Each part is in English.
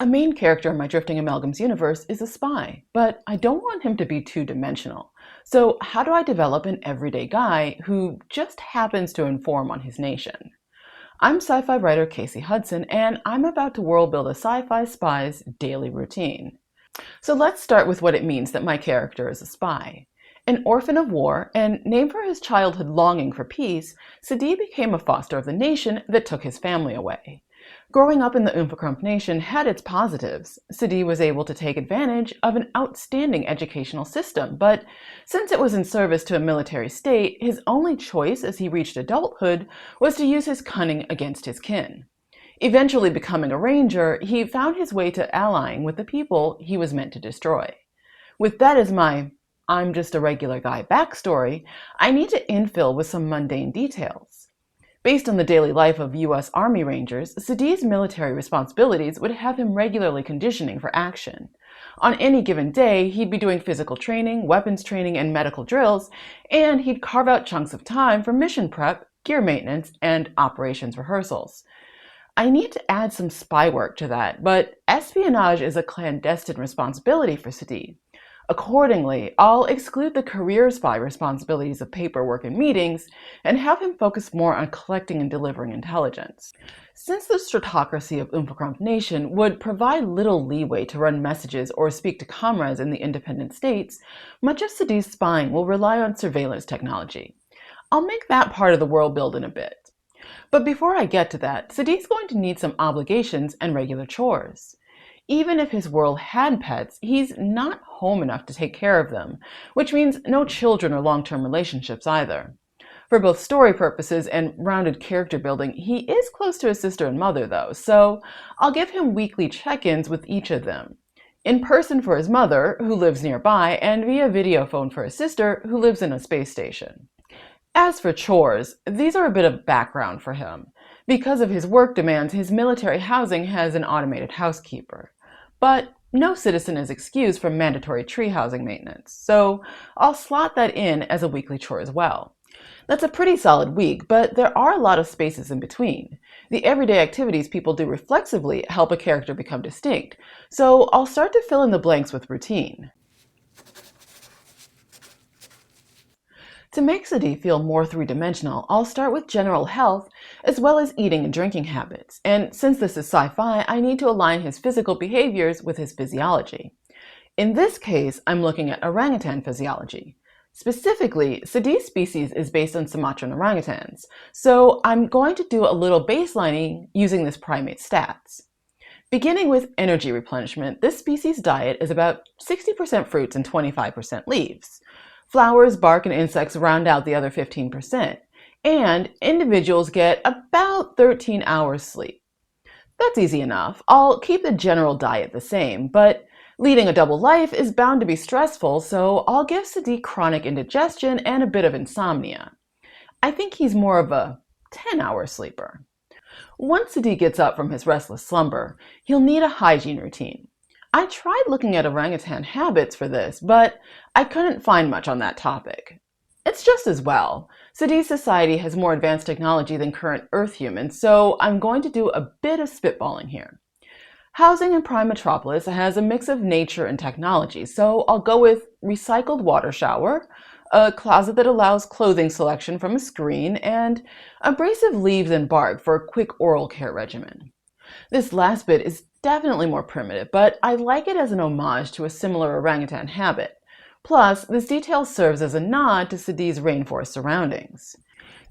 A main character in my Drifting Amalgams universe is a spy, but I don't want him to be two-dimensional. So how do I develop an everyday guy who just happens to inform on his nation? I'm sci-fi writer Casey Hudson, and I'm about to world build a sci-fi spy's daily routine. So let's start with what it means that my character is a spy. An orphan of war and named for his childhood longing for peace, Sadi became a foster of the nation that took his family away. Growing up in the oomfr'crumf nation had its positives. Sadi was able to take advantage of an outstanding educational system, but since it was in service to a military state, his only choice as he reached adulthood was to use his cunning against his kin. Eventually becoming a ranger, he found his way to allying with the people he was meant to destroy. With that as my "I'm just a regular guy" backstory, I need to infill with some mundane details. Based on the daily life of U.S. Army Rangers, Sadi's military responsibilities would have him regularly conditioning for action. On any given day, he'd be doing physical training, weapons training, and medical drills, and he'd carve out chunks of time for mission prep, gear maintenance, and operations rehearsals. I need to add some spy work to that, but espionage is a clandestine responsibility for Sadi. Accordingly, I'll exclude the career spy responsibilities of paperwork and meetings and have him focus more on collecting and delivering intelligence. Since the stratocracy of oomfr'crumf Nation would provide little leeway to run messages or speak to comrades in the independent states, much of Sadi's spying will rely on surveillance technology. I'll make that part of the world build in a bit. But before I get to that, Sadi's going to need some obligations and regular chores. Even if his world had pets, he's not home enough to take care of them, which means no children or long-term relationships either. For both story purposes and rounded character building, he is close to his sister and mother though, so I'll give him weekly check-ins with each of them. In person for his mother, who lives nearby, and via video phone for his sister, who lives in a space station. As for chores, these are a bit of background for him. Because of his work demands, his military housing has an automated housekeeper. But no citizen is excused from mandatory tree housing maintenance, so I'll slot that in as a weekly chore as well. That's a pretty solid week, but there are a lot of spaces in between. The everyday activities people do reflexively help a character become distinct, so I'll start to fill in the blanks with routine. To make Sadi feel more three-dimensional, I'll start with general health as well as eating and drinking habits. And since this is sci-fi, I need to align his physical behaviors with his physiology. In this case, I'm looking at orangutan physiology. Specifically, Sadi's species is based on Sumatran orangutans, so I'm going to do a little baselining using this primate stats. Beginning with energy replenishment, this species' diet is about 60% fruits and 25% leaves. Flowers, bark, and insects round out the other 15%, and individuals get about 13 hours sleep. That's easy enough. I'll keep the general diet the same, but leading a double life is bound to be stressful, so I'll give Sadi chronic indigestion and a bit of insomnia. I think he's more of a 10-hour sleeper. Once Sadi gets up from his restless slumber, he'll need a hygiene routine. I tried looking at orangutan habits for this, but I couldn't find much on that topic. It's just as well. Sadi's society has more advanced technology than current Earth humans, so I'm going to do a bit of spitballing here. Housing in Prime Metropolis has a mix of nature and technology, so I'll go with recycled water shower, a closet that allows clothing selection from a screen, and abrasive leaves and bark for a quick oral care regimen. This last bit is definitely more primitive, but I like it as an homage to a similar orangutan habit. Plus, this detail serves as a nod to Sadi's rainforest surroundings.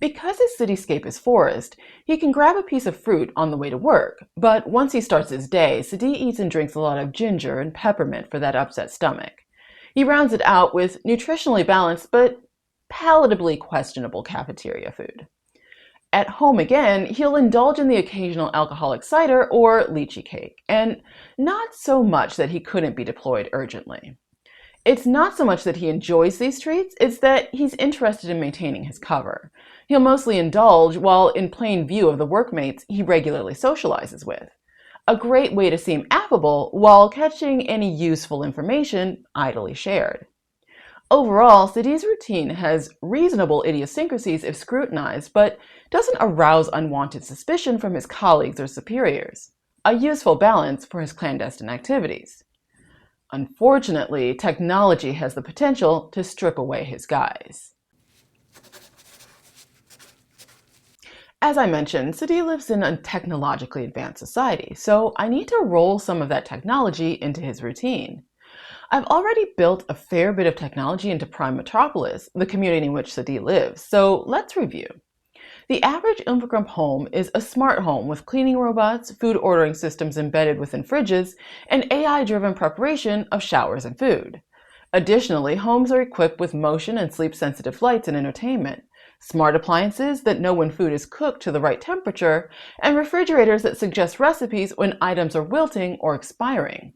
Because his cityscape is forest, he can grab a piece of fruit on the way to work, but once he starts his day, Sadi eats and drinks a lot of ginger and peppermint for that upset stomach. He rounds it out with nutritionally balanced but palatably questionable cafeteria food. At home again, he'll indulge in the occasional alcoholic cider or lychee cake, and not so much that he couldn't be deployed urgently. It's not so much that he enjoys these treats, it's that he's interested in maintaining his cover. He'll mostly indulge while in plain view of the workmates he regularly socializes with. A great way to seem affable while catching any useful information idly shared. Overall, Sadi's routine has reasonable idiosyncrasies if scrutinized, but doesn't arouse unwanted suspicion from his colleagues or superiors. a useful balance for his clandestine activities. Unfortunately, technology has the potential to strip away his guise. As I mentioned, Sadi lives in a technologically advanced society, so I need to roll some of that technology into his routine. I've already built a fair bit of technology into Prime Metropolis, the community in which Sadi lives, so let's review. The average oomfr'crumf home is a smart home with cleaning robots, food ordering systems embedded within fridges, and AI-driven preparation of showers and food. Additionally, homes are equipped with motion and sleep-sensitive lights and entertainment, smart appliances that know when food is cooked to the right temperature, and refrigerators that suggest recipes when items are wilting or expiring.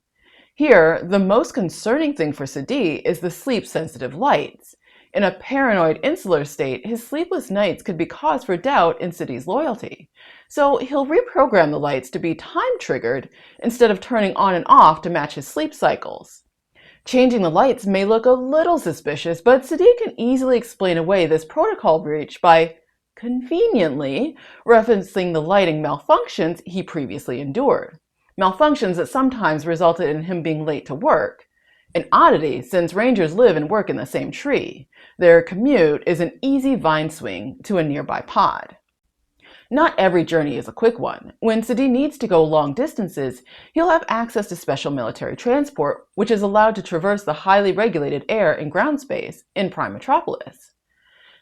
Here, the most concerning thing for Sadi is the sleep-sensitive lights. In a paranoid, insular state, his sleepless nights could be cause for doubt in Sadi's loyalty. So he'll reprogram the lights to be time-triggered instead of turning on and off to match his sleep cycles. Changing the lights may look a little suspicious, but Sadi can easily explain away this protocol breach by conveniently referencing the lighting malfunctions he previously endured. Malfunctions that sometimes resulted in him being late to work. An oddity, since rangers live and work in the same tree. Their commute is an easy vine swing to a nearby pod. Not every journey is a quick one. When Sadi needs to go long distances, he'll have access to special military transport, which is allowed to traverse the highly regulated air and ground space in Prime Metropolis.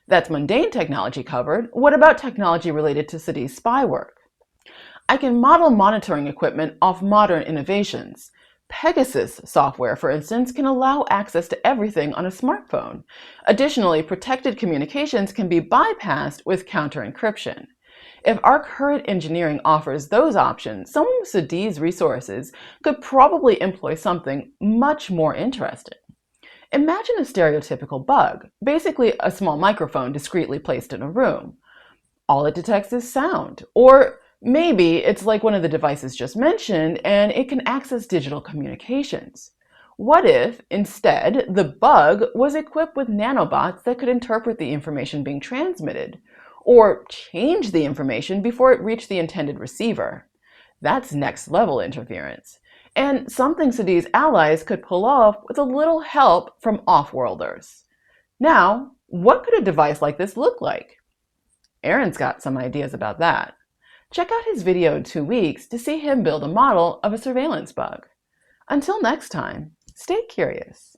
That's mundane technology covered. What about technology related to Sadi's spy work? I can model monitoring equipment off modern innovations. Pegasus software, for instance, can allow access to everything on a smartphone. Additionally, protected communications can be bypassed with counter-encryption. If our current engineering offers those options, someone with Sadi's resources could probably employ something much more interesting. Imagine a stereotypical bug, basically a small microphone discreetly placed in a room. All it detects is sound, or maybe it's like one of the devices just mentioned and it can access digital communications. What if, instead, the bug was equipped with nanobots that could interpret the information being transmitted, or change the information before it reached the intended receiver? That's next-level interference, and something Sadi's allies could pull off with a little help from off-worlders. Now, what could a device like this look like? Aaron's got some ideas about that. Check out his video in 2 weeks to see him build a model of a surveillance bug. Until next time, stay curious.